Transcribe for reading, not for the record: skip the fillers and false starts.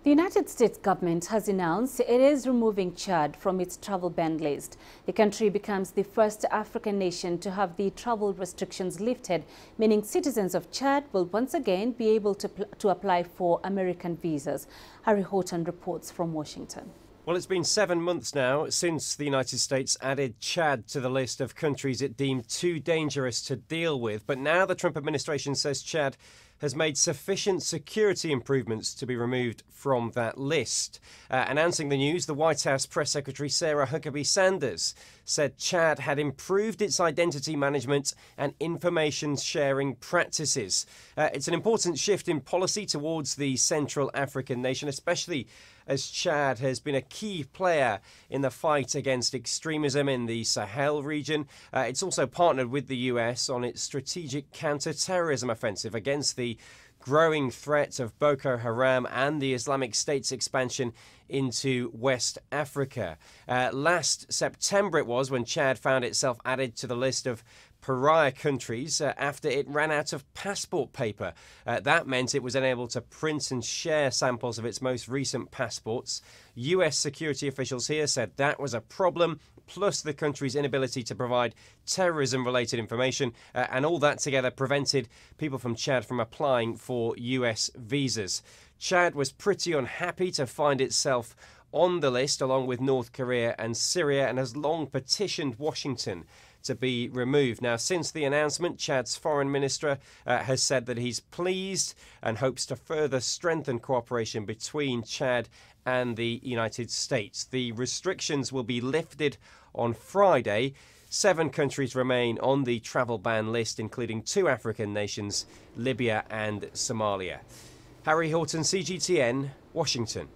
The United States government has announced it is removing Chad from its travel ban list. The country becomes the first African nation to have the travel restrictions lifted, meaning citizens of Chad will once again be able to apply for American visas. Harry Horton reports from Washington. Well, it's been 7 months now since the United States added Chad to the list of countries it deemed too dangerous to deal with. But now the Trump administration says Chad has made sufficient security improvements to be removed from that list. Announcing the news, the White House Press Secretary Sarah Huckabee Sanders said Chad had improved its identity management and information sharing practices. It's an important shift in policy towards the Central African nation, especially as Chad has been a key player in the fight against extremism in the Sahel region. It's also partnered with the US on its strategic counter-terrorism offensive against the growing threat of Boko Haram and the Islamic State's expansion into West Africa. Last September it was when Chad found itself added to the list of pariah countries after it ran out of passport paper. That meant it was unable to print and share samples of its most recent passports. US security officials here said that was a problem, plus the country's inability to provide terrorism-related information, and all that together prevented people from Chad from applying for US visas. Chad was pretty unhappy to find itself on the list along with North Korea and Syria, and has long petitioned Washington to be removed. Now, since the announcement, Chad's foreign minister has said that he's pleased and hopes to further strengthen cooperation between Chad and the United States. The restrictions will be lifted on Friday. 7 countries remain on the travel ban list, including 2 African nations, Libya and Somalia. Harry Horton, CGTN, Washington.